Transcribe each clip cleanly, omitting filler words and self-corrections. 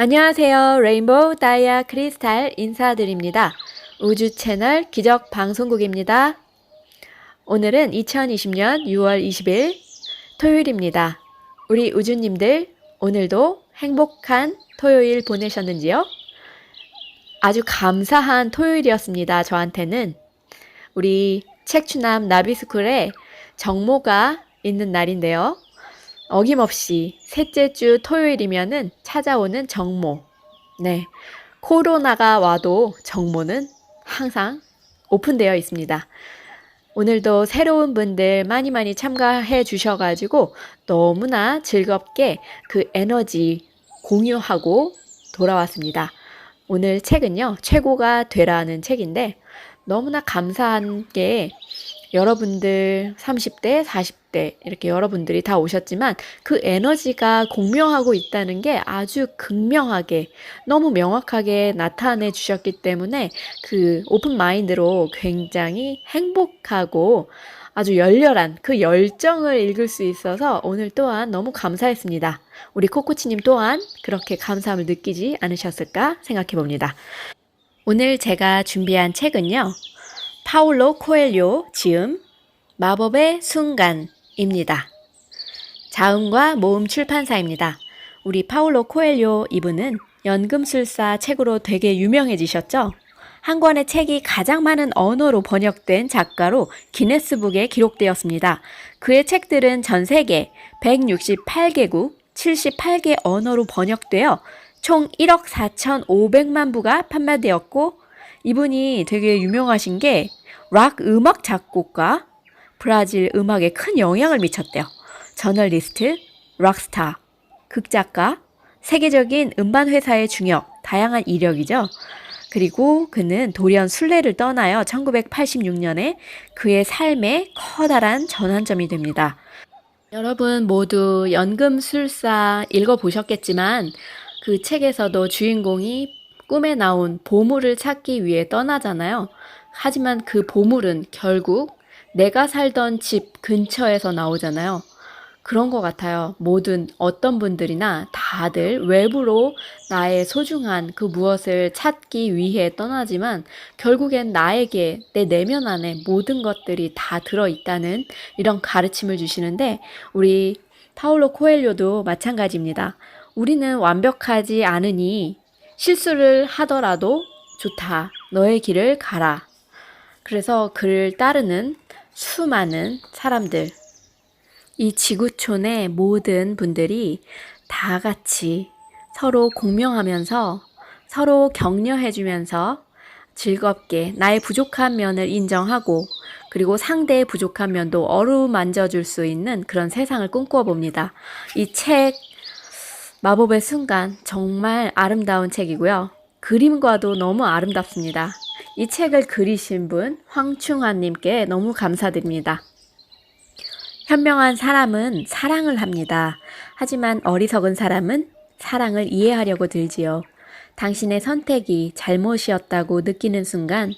안녕하세요. 레인보우 다이아 크리스탈 인사드립니다. 우주 채널 기적 방송국입니다. 오늘은 2020년 6월 20일 토요일입니다. 우리 우주님들 오늘도 행복한 토요일 보내셨는지요? 아주 감사한 토요일이었습니다. 저한테는 우리 책추남 나비스쿨에 정모가 있는 날인데요. 어김없이 셋째 주 토요일이면은 찾아오는 정모. 네. 코로나가 와도 정모는 항상 오픈되어 있습니다. 오늘도 새로운 분들 많이 참가해 주셔가지고 너무나 즐겁게 그 에너지 공유하고 돌아왔습니다. 오늘 책은요, 최고가 되라는 책인데 너무나 감사한 게 여러분들 30대, 40대 이렇게 여러분들이 다 오셨지만 그 에너지가 공명하고 있다는 게 아주 극명하게 너무 명확하게 나타내 주셨기 때문에 그 오픈 마인드로 굉장히 행복하고 아주 열렬한 그 열정을 읽을 수 있어서 오늘 또한 너무 감사했습니다. 우리 코코치님 또한 그렇게 감사함을 느끼지 않으셨을까 생각해 봅니다. 오늘 제가 준비한 책은요. 파울로 코엘료 지음 마법의 순간입니다. 자음과 모음 출판사입니다. 우리 파울로 코엘료 이분은 연금술사 책으로 되게 유명해지셨죠? 한 권의 책이 가장 많은 언어로 번역된 작가로 기네스북에 기록되었습니다. 그의 책들은 전 세계 168개국 78개 언어로 번역되어 총 1억 4,500만 부가 판매되었고 이분이 되게 유명하신 게 락 음악 작곡가, 브라질 음악에 큰 영향을 미쳤대요. 저널리스트, 락스타, 극작가, 세계적인 음반 회사의 중역, 다양한 이력이죠. 그리고 그는 돌연 순례를 떠나요. 1986년에 그의 삶에 커다란 전환점이 됩니다. 여러분 모두 연금술사 읽어보셨겠지만 그 책에서도 주인공이 꿈에 나온 보물을 찾기 위해 떠나잖아요. 하지만 그 보물은 결국 내가 살던 집 근처에서 나오잖아요. 그런 것 같아요. 모든 어떤 분들이나 다들 외부로 나의 소중한 그 무엇을 찾기 위해 떠나지만 결국엔 나에게 내 내면 안에 모든 것들이 다 들어있다는 이런 가르침을 주시는데 우리 파울로 코엘료도 마찬가지입니다. 우리는 완벽하지 않으니 실수를 하더라도 좋다. 너의 길을 가라. 그래서 그를 따르는 수많은 사람들, 이 지구촌의 모든 분들이 다 같이 서로 공명하면서 서로 격려해주면서 즐겁게 나의 부족한 면을 인정하고 그리고 상대의 부족한 면도 어루만져 줄 수 있는 그런 세상을 꿈꿔 봅니다. 이 책 마법의 순간 정말 아름다운 책이고요. 그림과도 너무 아름답습니다. 이 책을 그리신 분 황충환님께 너무 감사드립니다. 현명한 사람은 사랑을 합니다. 하지만 어리석은 사람은 사랑을 이해하려고 들지요. 당신의 선택이 잘못이었다고 느끼는 순간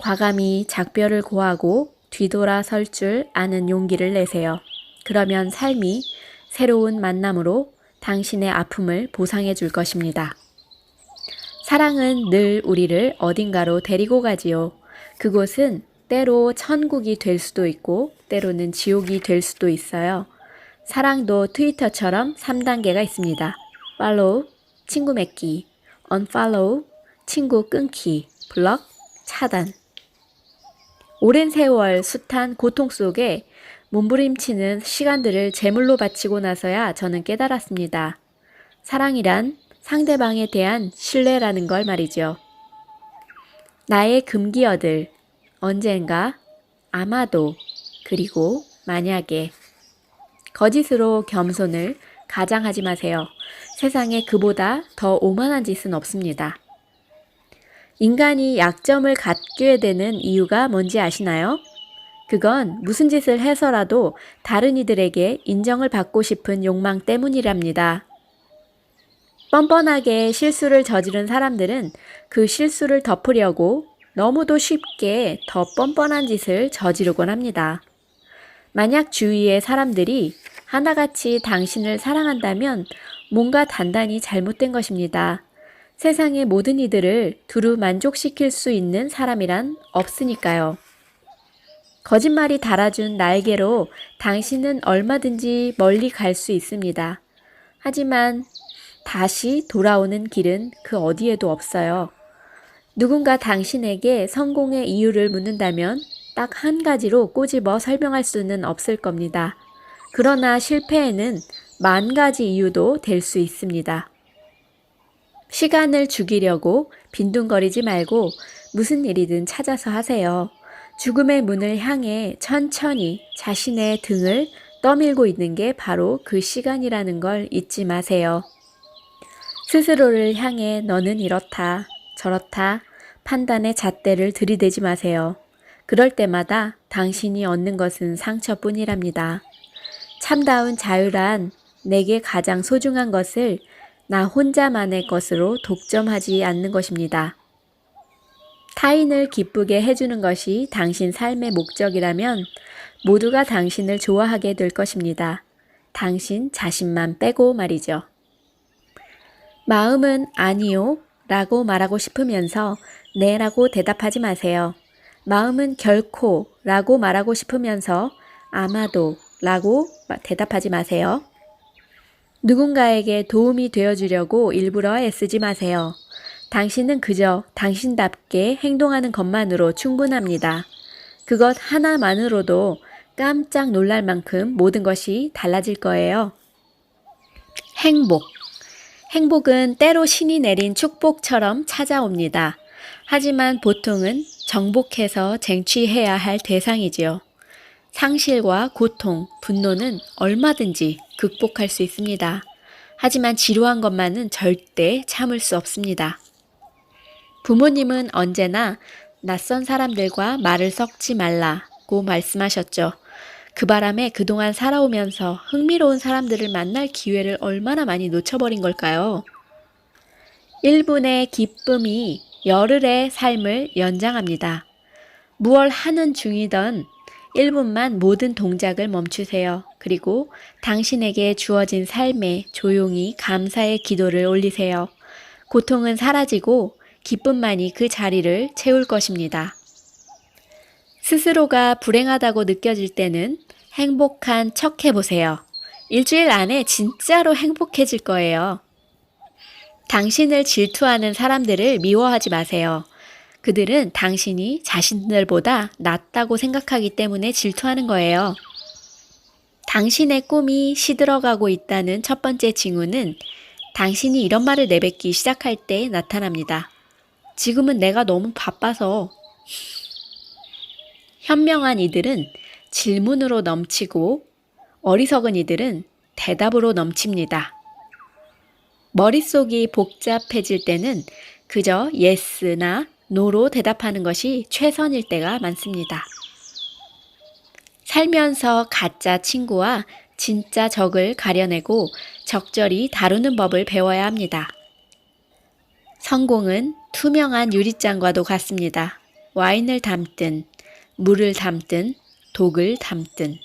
과감히 작별을 고하고 뒤돌아설 줄 아는 용기를 내세요. 그러면 삶이 새로운 만남으로 당신의 아픔을 보상해 줄 것입니다. 사랑은 늘 우리를 어딘가로 데리고 가지요. 그곳은 때로 천국이 될 수도 있고 때로는 지옥이 될 수도 있어요. 사랑도 트위터처럼 3단계가 있습니다. 팔로우, 친구 맺기, unfollow, 친구 끊기, 블럭, 차단. 오랜 세월 숱한 고통 속에 몸부림치는 시간들을 제물로 바치고 나서야 저는 깨달았습니다. 사랑이란 상대방에 대한 신뢰라는 걸 말이죠. 나의 금기어들, 언젠가, 아마도, 그리고 만약에. 거짓으로 겸손을 가장하지 마세요. 세상에 그보다 더 오만한 짓은 없습니다. 인간이 약점을 갖게 되는 이유가 뭔지 아시나요? 그건 무슨 짓을 해서라도 다른 이들에게 인정을 받고 싶은 욕망 때문이랍니다. 뻔뻔하게 실수를 저지른 사람들은 그 실수를 덮으려고 너무도 쉽게 더 뻔뻔한 짓을 저지르곤 합니다. 만약 주위의 사람들이 하나같이 당신을 사랑한다면 뭔가 단단히 잘못된 것입니다. 세상의 모든 이들을 두루 만족시킬 수 있는 사람이란 없으니까요. 거짓말이 달아준 날개로 당신은 얼마든지 멀리 갈 수 있습니다. 하지만 다시 돌아오는 길은 그 어디에도 없어요. 누군가 당신에게 성공의 이유를 묻는다면 딱 한 가지로 꼬집어 설명할 수는 없을 겁니다. 그러나 실패에는 만 가지 이유도 될 수 있습니다. 시간을 죽이려고 빈둥거리지 말고 무슨 일이든 찾아서 하세요. 죽음의 문을 향해 천천히 자신의 등을 떠밀고 있는 게 바로 그 시간이라는 걸 잊지 마세요. 스스로를 향해 너는 이렇다, 저렇다 판단의 잣대를 들이대지 마세요. 그럴 때마다 당신이 얻는 것은 상처뿐이랍니다. 참다운 자유란 내게 가장 소중한 것을 나 혼자만의 것으로 독점하지 않는 것입니다. 타인을 기쁘게 해주는 것이 당신 삶의 목적이라면 모두가 당신을 좋아하게 될 것입니다. 당신 자신만 빼고 말이죠. 마음은 아니요 라고 말하고 싶으면서 네 라고 대답하지 마세요. 마음은 결코 라고 말하고 싶으면서 아마도 라고 대답하지 마세요. 누군가에게 도움이 되어주려고 일부러 애쓰지 마세요. 당신은 그저 당신답게 행동하는 것만으로 충분합니다. 그것 하나만으로도 깜짝 놀랄 만큼 모든 것이 달라질 거예요. 행복. 행복은 때로 신이 내린 축복처럼 찾아옵니다. 하지만 보통은 정복해서 쟁취해야 할 대상이지요. 상실과 고통, 분노는 얼마든지 극복할 수 있습니다. 하지만 지루한 것만은 절대 참을 수 없습니다. 부모님은 언제나 낯선 사람들과 말을 섞지 말라고 말씀하셨죠. 그 바람에 그동안 살아오면서 흥미로운 사람들을 만날 기회를 얼마나 많이 놓쳐버린 걸까요? 1분의 기쁨이 열흘의 삶을 연장합니다. 무얼 하는 중이던 1분만 모든 동작을 멈추세요. 그리고 당신에게 주어진 삶에 조용히 감사의 기도를 올리세요. 고통은 사라지고 기쁨만이 그 자리를 채울 것입니다. 스스로가 불행하다고 느껴질 때는 행복한 척 해보세요. 일주일 안에 진짜로 행복해질 거예요. 당신을 질투하는 사람들을 미워하지 마세요. 그들은 당신이 자신들보다 낫다고 생각하기 때문에 질투하는 거예요. 당신의 꿈이 시들어가고 있다는 첫 번째 징후는 당신이 이런 말을 내뱉기 시작할 때 나타납니다. 지금은 내가 너무 바빠서. 현명한 이들은 질문으로 넘치고 어리석은 이들은 대답으로 넘칩니다. 머릿속이 복잡해질 때는 그저 예스나 노로 대답하는 것이 최선일 때가 많습니다. 살면서 가짜 친구와 진짜 적을 가려내고 적절히 다루는 법을 배워야 합니다. 성공은 투명한 유리잔과도 같습니다. 와인을 담든, 물을 담든, 독을 담든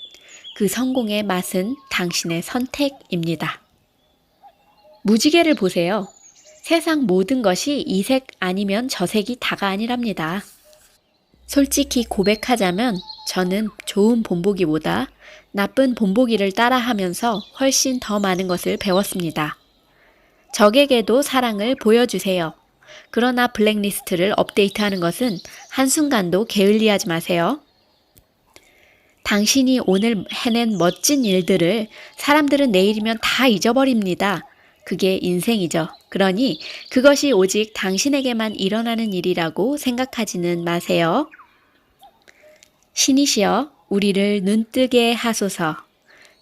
그 성공의 맛은 당신의 선택입니다. 무지개를 보세요. 세상 모든 것이 이 색 아니면 저 색이 다가 아니랍니다. 솔직히 고백하자면 저는 좋은 본보기보다 나쁜 본보기를 따라하면서 훨씬 더 많은 것을 배웠습니다. 적에게도 사랑을 보여주세요. 그러나 블랙리스트를 업데이트하는 것은 한순간도 게을리하지 마세요. 당신이 오늘 해낸 멋진 일들을 사람들은 내일이면 다 잊어버립니다. 그게 인생이죠. 그러니 그것이 오직 당신에게만 일어나는 일이라고 생각하지는 마세요. 신이시여 우리를 눈뜨게 하소서.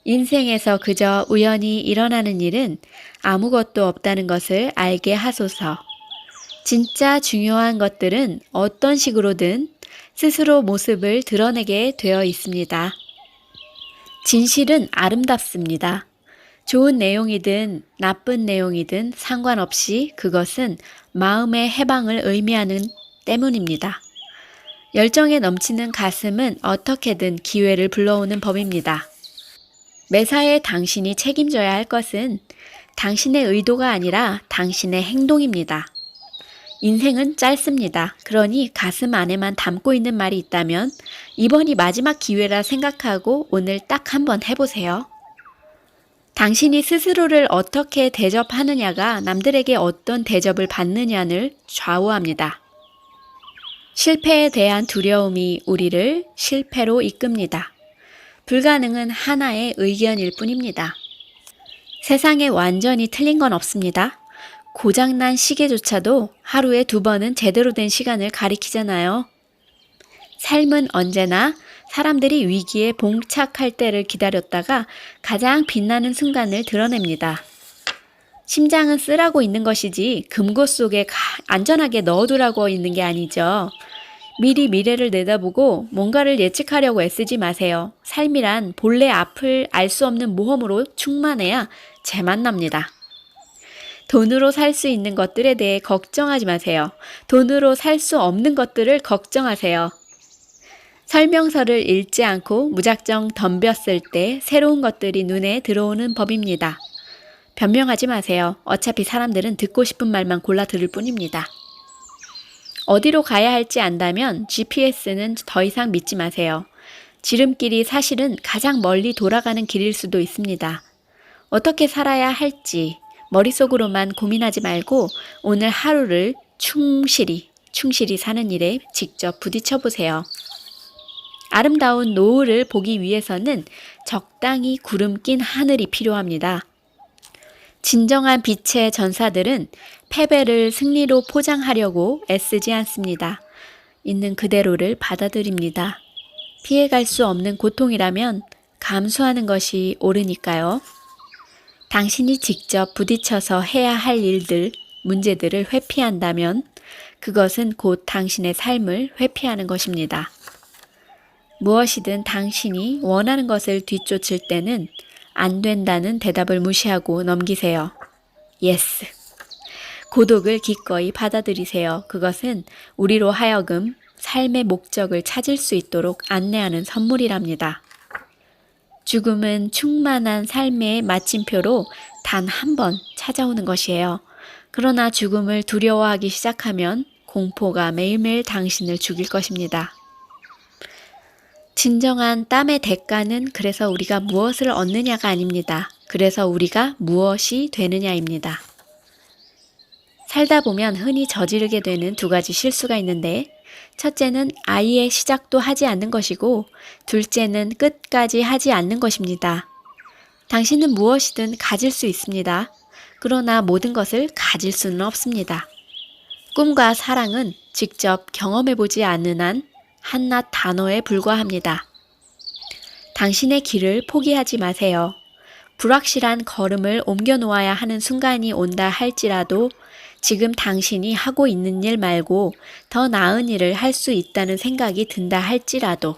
인생에서 그저 우연히 일어나는 일은 아무것도 없다는 것을 알게 하소서. 진짜 중요한 것들은 어떤 식으로든 스스로 모습을 드러내게 되어 있습니다. 진실은 아름답습니다. 좋은 내용이든 나쁜 내용이든 상관없이 그것은 마음의 해방을 의미하는 때문입니다. 열정에 넘치는 가슴은 어떻게든 기회를 불러오는 법입니다. 매사에 당신이 책임져야 할 것은 당신의 의도가 아니라 당신의 행동입니다. 인생은 짧습니다. 그러니 가슴 안에만 담고 있는 말이 있다면 이번이 마지막 기회라 생각하고 오늘 딱 한번 해보세요. 당신이 스스로를 어떻게 대접하느냐가 남들에게 어떤 대접을 받느냐를 좌우합니다. 실패에 대한 두려움이 우리를 실패로 이끕니다. 불가능은 하나의 의견일 뿐입니다. 세상에 완전히 틀린 건 없습니다. 고장난 시계조차도 하루에 2번은 제대로 된 시간을 가리키잖아요. 삶은 언제나 사람들이 위기에 봉착할 때를 기다렸다가 가장 빛나는 순간을 드러냅니다. 심장은 쓰라고 있는 것이지 금고 속에 안전하게 넣어두라고 있는 게 아니죠. 미리 미래를 내다보고 뭔가를 예측하려고 애쓰지 마세요. 삶이란 본래 앞을 알 수 없는 모험으로 충만해야 재만 납니다. 돈으로 살 수 있는 것들에 대해 걱정하지 마세요. 돈으로 살 수 없는 것들을 걱정하세요. 설명서를 읽지 않고 무작정 덤볐을 때 새로운 것들이 눈에 들어오는 법입니다. 변명하지 마세요. 어차피 사람들은 듣고 싶은 말만 골라 들을 뿐입니다. 어디로 가야 할지 안다면 GPS는 더 이상 믿지 마세요. 지름길이 사실은 가장 멀리 돌아가는 길일 수도 있습니다. 어떻게 살아야 할지 머릿속으로만 고민하지 말고 오늘 하루를 충실히 사는 일에 직접 부딪혀 보세요. 아름다운 노을을 보기 위해서는 적당히 구름 낀 하늘이 필요합니다. 진정한 빛의 전사들은 패배를 승리로 포장하려고 애쓰지 않습니다. 있는 그대로를 받아들입니다. 피해갈 수 없는 고통이라면 감수하는 것이 옳으니까요. 당신이 직접 부딪혀서 해야 할 일들, 문제들을 회피한다면 그것은 곧 당신의 삶을 회피하는 것입니다. 무엇이든 당신이 원하는 것을 뒤쫓을 때는 안 된다는 대답을 무시하고 넘기세요. 예스. 고독을 기꺼이 받아들이세요. 그것은 우리로 하여금 삶의 목적을 찾을 수 있도록 안내하는 선물이랍니다. 죽음은 충만한 삶의 마침표로 단 한 번 찾아오는 것이에요. 그러나 죽음을 두려워하기 시작하면 공포가 매일매일 당신을 죽일 것입니다. 진정한 땀의 대가는 그래서 우리가 무엇을 얻느냐가 아닙니다. 그래서 우리가 무엇이 되느냐입니다. 살다 보면 흔히 저지르게 되는 2가지 실수가 있는데 첫째는 아예 시작도 하지 않는 것이고 둘째는 끝까지 하지 않는 것입니다. 당신은 무엇이든 가질 수 있습니다. 그러나 모든 것을 가질 수는 없습니다. 꿈과 사랑은 직접 경험해보지 않는 한 한낱 단어에 불과합니다. 당신의 길을 포기하지 마세요. 불확실한 걸음을 옮겨 놓아야 하는 순간이 온다 할지라도 지금 당신이 하고 있는 일 말고 더 나은 일을 할 수 있다는 생각이 든다 할지라도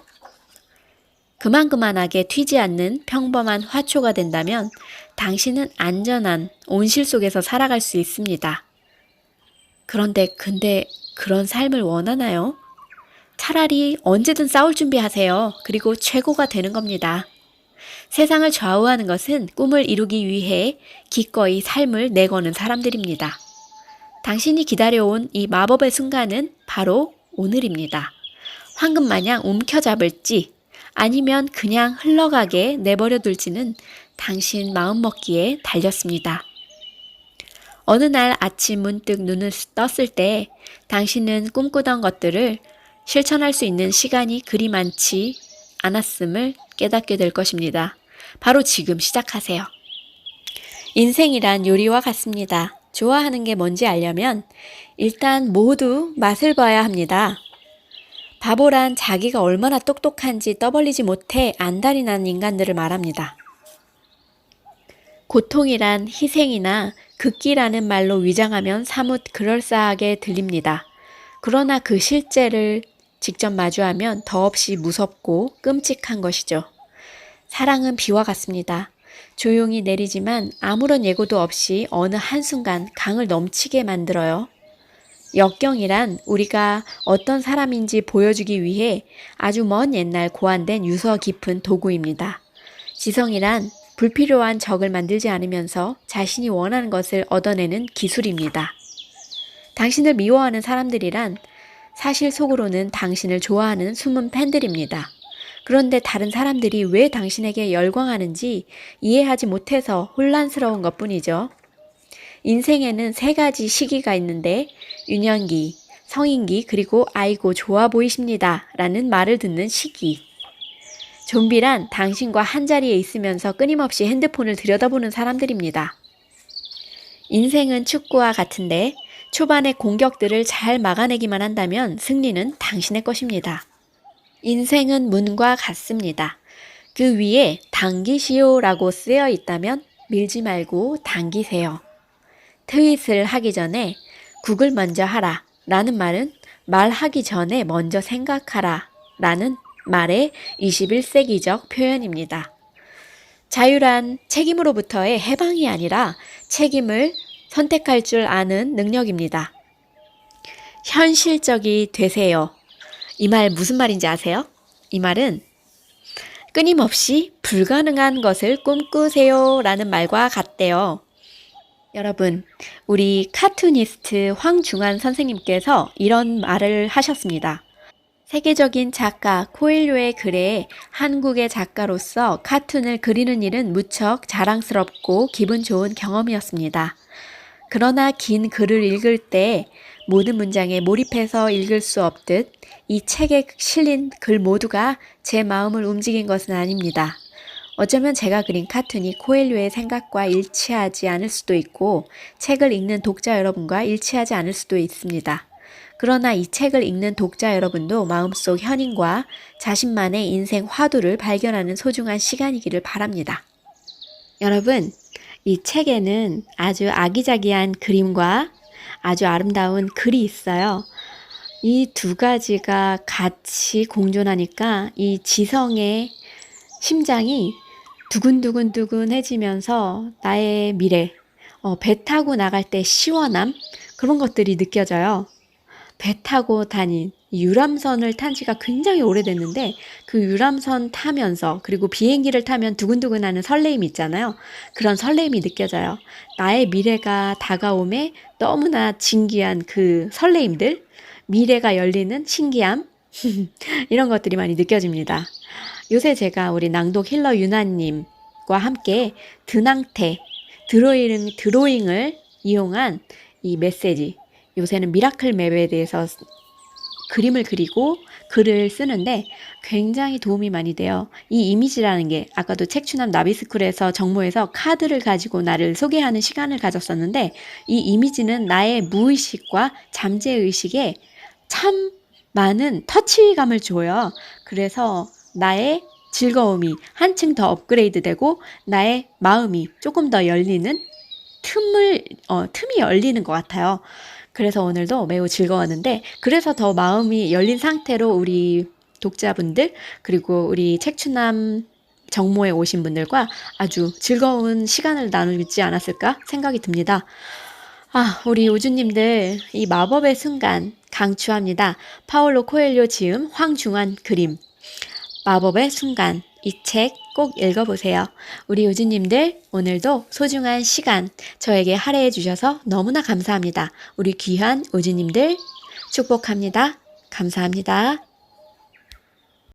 그만하게 튀지 않는 평범한 화초가 된다면 당신은 안전한 온실 속에서 살아갈 수 있습니다. 근데 그런 삶을 원하나요? 차라리 언제든 싸울 준비하세요. 그리고 최고가 되는 겁니다. 세상을 좌우하는 것은 꿈을 이루기 위해 기꺼이 삶을 내거는 사람들입니다. 당신이 기다려온 이 마법의 순간은 바로 오늘입니다. 황금마냥 움켜잡을지 아니면 그냥 흘러가게 내버려 둘지는 당신 마음먹기에 달렸습니다. 어느 날 아침 문득 눈을 떴을 때 당신은 꿈꾸던 것들을 실천할 수 있는 시간이 그리 많지 않았음을 깨닫게 될 것입니다. 바로 지금 시작하세요. 인생이란 요리와 같습니다. 좋아하는 게 뭔지 알려면 일단 모두 맛을 봐야 합니다. 바보란 자기가 얼마나 똑똑한지 떠벌리지 못해 안달이 나는 인간들을 말합니다. 고통이란 희생이나 극기라는 말로 위장하면 사뭇 그럴싸하게 들립니다. 그러나 그 실제를 직접 마주하면 더없이 무섭고 끔찍한 것이죠. 사랑은 비와 같습니다. 조용히 내리지만 아무런 예고도 없이 어느 한순간 강을 넘치게 만들어요. 역경이란 우리가 어떤 사람인지 보여주기 위해 아주 먼 옛날 고안된 유서 깊은 도구입니다. 지성이란 불필요한 적을 만들지 않으면서 자신이 원하는 것을 얻어내는 기술입니다. 당신을 미워하는 사람들이란 사실 속으로는 당신을 좋아하는 숨은 팬들입니다. 그런데 다른 사람들이 왜 당신에게 열광하는지 이해하지 못해서 혼란스러운 것뿐이죠. 인생에는 3가지 시기가 있는데 유년기, 성인기, 그리고 아이고 좋아 보이십니다 라는 말을 듣는 시기. 좀비란 당신과 한자리에 있으면서 끊임없이 핸드폰을 들여다보는 사람들입니다. 인생은 축구와 같은데 초반의 공격들을 잘 막아내기만 한다면 승리는 당신의 것입니다. 인생은 문과 같습니다. 그 위에 당기시오라고 쓰여 있다면 밀지 말고 당기세요. 트윗을 하기 전에 국을 먼저 하라 라는 말은 말하기 전에 먼저 생각하라 라는 말의 21세기적 표현입니다. 자유란 책임으로부터의 해방이 아니라 책임을 선택할 줄 아는 능력입니다. 현실적이 되세요. 이 말 무슨 말인지 아세요? 이 말은 끊임없이 불가능한 것을 꿈꾸세요 라는 말과 같대요. 여러분, 우리 카툰니스트 황중환 선생님께서 이런 말을 하셨습니다. 세계적인 작가 코엘료의 글에 한국의 작가로서 카툰을 그리는 일은 무척 자랑스럽고 기분 좋은 경험이었습니다. 그러나 긴 글을 읽을 때 모든 문장에 몰입해서 읽을 수 없듯 이 책에 실린 글 모두가 제 마음을 움직인 것은 아닙니다. 어쩌면 제가 그린 카툰이 코엘료의 생각과 일치하지 않을 수도 있고 책을 읽는 독자 여러분과 일치하지 않을 수도 있습니다. 그러나 이 책을 읽는 독자 여러분도 마음속 현인과 자신만의 인생 화두를 발견하는 소중한 시간이기를 바랍니다. 여러분, 이 책에는 아주 아기자기한 그림과 아주 아름다운 글이 있어요. 이 2가지가 같이 공존하니까 이 지성의 심장이 두근두근두근해지면서 나의 미래, 배 타고 나갈 때 시원함, 그런 것들이 느껴져요. 배 타고 다닌 유람선을 탄 지가 굉장히 오래됐는데 그 유람선 타면서 그리고 비행기를 타면 두근두근하는 설레임 있잖아요. 그런 설레임이 느껴져요. 나의 미래가 다가옴에 너무나 진기한 그 설레임들, 미래가 열리는 신기함 이런 것들이 많이 느껴집니다. 요새 제가 우리 낭독 힐러 유나님과 함께 드낭테, 드로잉을 이용한 이 메시지, 요새는 미라클 맵에 대해서 그림을 그리고 글을 쓰는데 굉장히 도움이 많이 돼요. 이 이미지라는 게 아까도 책추남 나비스쿨에서 정모에서 카드를 가지고 나를 소개하는 시간을 가졌었는데 이 이미지는 나의 무의식과 잠재의식에 참 많은 터치감을 줘요. 그래서 나의 즐거움이 한층 더 업그레이드 되고 나의 마음이 조금 더 열리는 틈이 열리는 것 같아요. 그래서 오늘도 매우 즐거웠는데 그래서 더 마음이 열린 상태로 우리 독자분들 그리고 우리 책추남 정모에 오신 분들과 아주 즐거운 시간을 나누지 않았을까 생각이 듭니다. 우리 우주님들 이 마법의 순간 강추합니다. 파울로 코엘료 지음 황중환 그림 마법의 순간 이 책 꼭 읽어보세요. 우리 우주님들 오늘도 소중한 시간 저에게 할애해 주셔서 너무나 감사합니다. 우리 귀한 우주님들 축복합니다. 감사합니다.